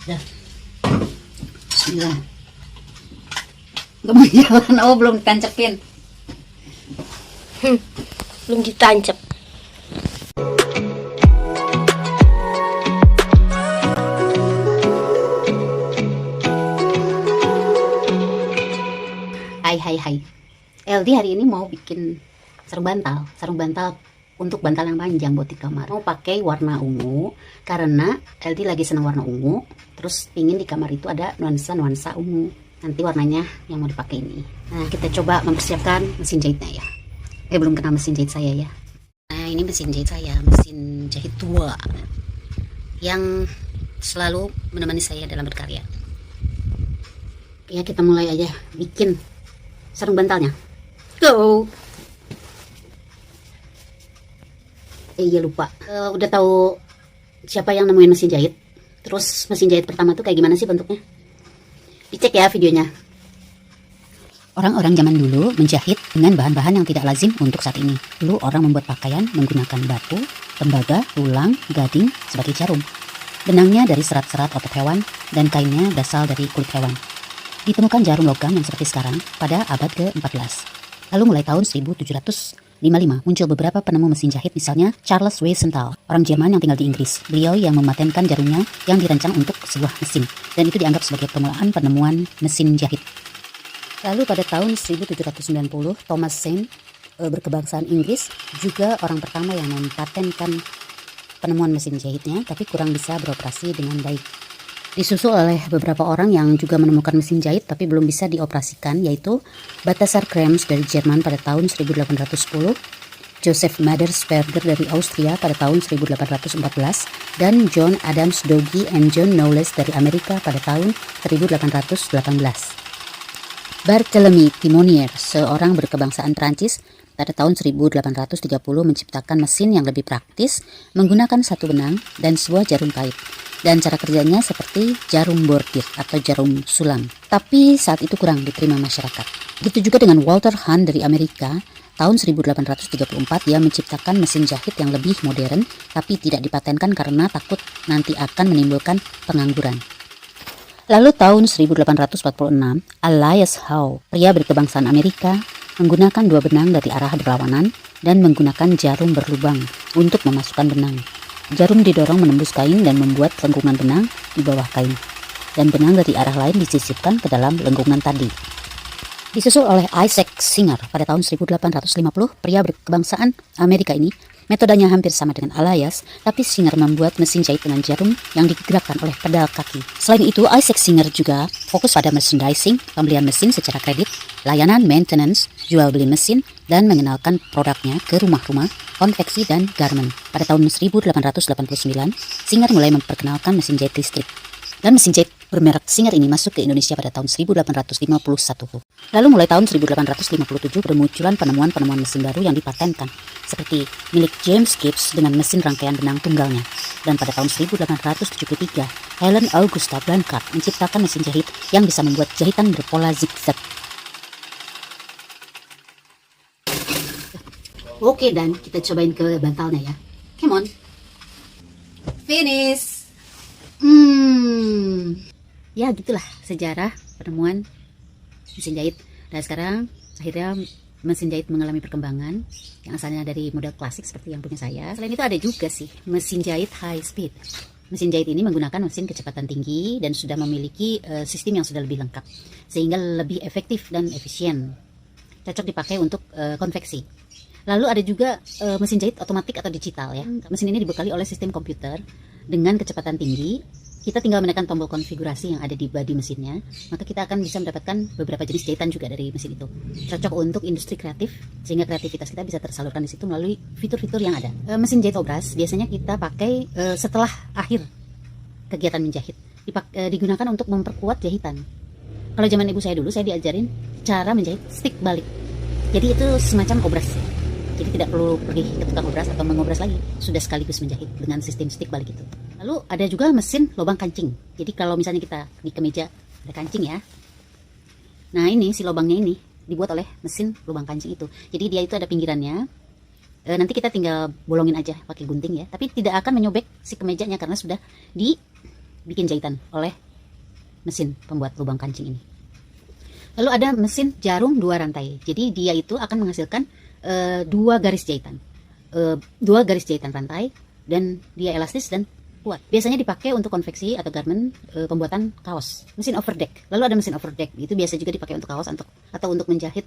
Ya. Bismillah. Kamu jalan, oh belum ditancepin. Belum ditancap. Hai. LD hari ini mau bikin sarung bantal untuk bantal yang panjang buat di kamar. Mau pakai warna ungu karena LD lagi senang warna ungu. Terus ingin di kamar itu ada nuansa ungu. Nanti warnanya yang mau dipakai ini. Nah, kita coba mempersiapkan mesin jahitnya ya. Belum kenal mesin jahit saya ya. Nah, ini mesin jahit saya, mesin jahit tua yang selalu menemani saya dalam berkarya. Ya, kita mulai aja bikin sarung bantalnya. Go. Iya lupa. Udah tahu siapa yang nemuin mesin jahit? Terus mesin jahit pertama tuh kayak gimana sih bentuknya? Dicek ya videonya. Orang-orang zaman dulu menjahit dengan bahan-bahan yang tidak lazim untuk saat ini. Dulu orang membuat pakaian menggunakan batu, tembaga, tulang, gading sebagai jarum. Benangnya dari serat-serat otot hewan dan kainnya berasal dari kulit hewan. Ditemukan jarum logam yang seperti sekarang pada abad ke-14. Lalu mulai tahun 1755 muncul beberapa penemu mesin jahit, misalnya Charles Wiesenthal, orang Jerman yang tinggal di Inggris. Beliau yang mematenkan jarumnya yang dirancang untuk sebuah mesin, dan itu dianggap sebagai permulaan penemuan mesin jahit. Lalu pada tahun 1790 Thomas Saint, berkebangsaan Inggris, juga orang pertama yang mempatenkan penemuan mesin jahitnya, tapi kurang bisa beroperasi dengan baik. Disusul oleh beberapa orang yang juga menemukan mesin jahit tapi belum bisa dioperasikan, yaitu Balthasar Krams dari Jerman pada tahun 1810, Joseph Madersperger dari Austria pada tahun 1814, dan John Adams Dogie and John Knowles dari Amerika pada tahun 1818. Barthélemy Timonier, seorang berkebangsaan Prancis, pada tahun 1830 menciptakan mesin yang lebih praktis menggunakan satu benang dan sebuah jarum kait. Dan cara kerjanya seperti jarum bordir atau jarum sulam. Tapi saat itu kurang diterima masyarakat. Begitu juga dengan Walter Hunt dari Amerika. Tahun 1834 dia menciptakan mesin jahit yang lebih modern tapi tidak dipatenkan karena takut nanti akan menimbulkan pengangguran. Lalu tahun 1846, Elias Howe, pria berkebangsaan Amerika, menggunakan dua benang dari arah berlawanan dan menggunakan jarum berlubang untuk memasukkan benang. Jarum didorong menembus kain dan membuat lengkungan benang di bawah kain, dan benang dari arah lain disisipkan ke dalam lengkungan tadi. Disusul oleh Isaac Singer pada tahun 1850, pria berkebangsaan Amerika ini. Metodenya hampir sama dengan Elias, tapi Singer membuat mesin jahit dengan jarum yang digerakkan oleh pedal kaki. Selain itu, Isaac Singer juga fokus pada merchandising, pembelian mesin secara kredit, layanan maintenance, jual beli mesin, dan mengenalkan produknya ke rumah-rumah, konveksi, dan garment. Pada tahun 1889, Singer mulai memperkenalkan mesin jahit listrik. Dan mesin jahit bermerek Singer ini masuk ke Indonesia pada tahun 1851. Lalu mulai tahun 1857 bermunculan penemuan-penemuan mesin baru yang dipatenkan, seperti milik James Gibbs dengan mesin rangkaian benang tunggalnya. Dan pada tahun 1873, Helen Augusta Blanchard menciptakan mesin jahit yang bisa membuat jahitan berpola zigzag. Oke, dan kita cobain ke bantalnya ya. Come on. Finish. Ya gitulah sejarah penemuan mesin jahit. Dan sekarang akhirnya mesin jahit mengalami perkembangan yang asalnya dari model klasik seperti yang punya saya. Selain itu ada juga sih mesin jahit high speed. Mesin jahit ini menggunakan mesin kecepatan tinggi dan sudah memiliki sistem yang sudah lebih lengkap, sehingga lebih efektif dan efisien. Cocok dipakai untuk konveksi. Lalu ada juga mesin jahit otomatik atau digital ya. Mesin ini dibekali oleh sistem komputer dengan kecepatan tinggi. Kita tinggal menekan tombol konfigurasi yang ada di bodi mesinnya, maka kita akan bisa mendapatkan beberapa jenis jahitan juga dari mesin itu. Cocok untuk industri kreatif, sehingga kreativitas kita bisa tersalurkan di situ melalui fitur-fitur yang ada. Mesin jahit obras biasanya kita pakai setelah akhir kegiatan menjahit. Digunakan untuk memperkuat jahitan. Kalau zaman ibu saya dulu, saya diajarin cara menjahit stick balik. Jadi itu semacam obras. Jadi tidak perlu pergi ke tukang obras atau mengobras lagi, sudah sekaligus menjahit dengan sistem stick balik itu. Lalu ada juga mesin lubang kancing. Jadi kalau misalnya kita di kemeja ada kancing ya. Nah ini si lubangnya ini dibuat oleh mesin lubang kancing itu. Jadi dia itu ada pinggirannya, Nanti kita tinggal bolongin aja pakai gunting ya, tapi tidak akan menyobek si kemejanya karena sudah dibikin jahitan oleh mesin pembuat lubang kancing ini. Lalu ada mesin jarum 2 rantai. Jadi dia itu akan menghasilkan 2 garis jahitan. 2 garis jahitan rantai, dan dia elastis dan kuat. Biasanya dipakai untuk konveksi atau garment, pembuatan kaos. Mesin overdeck. Lalu ada mesin overdeck. Itu biasa juga dipakai untuk kaos atau untuk menjahit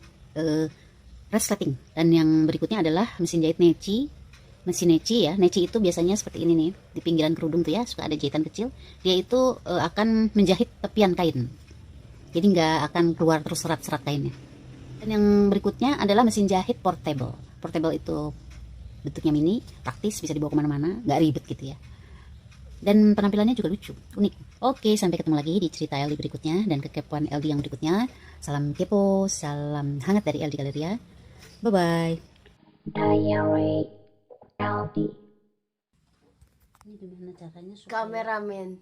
resleting. Dan yang berikutnya adalah mesin jahit neci. Mesin neci ya, neci itu biasanya seperti ini nih, di pinggiran kerudung tuh ya, suka ada jahitan kecil. Dia itu akan menjahit tepian kain, jadi nggak akan keluar terus serat-serat kainnya. Dan yang berikutnya adalah mesin jahit portable. Portable itu bentuknya mini, praktis, bisa dibawa kemana-mana, nggak ribet gitu ya. Dan penampilannya juga lucu, unik. Oke, sampai ketemu lagi di cerita LD berikutnya dan kekepoan LD yang berikutnya. Salam kepo, salam hangat dari LD Galeria. Bye-bye. Diary LD. Ini gimana caranya supaya Kameramen.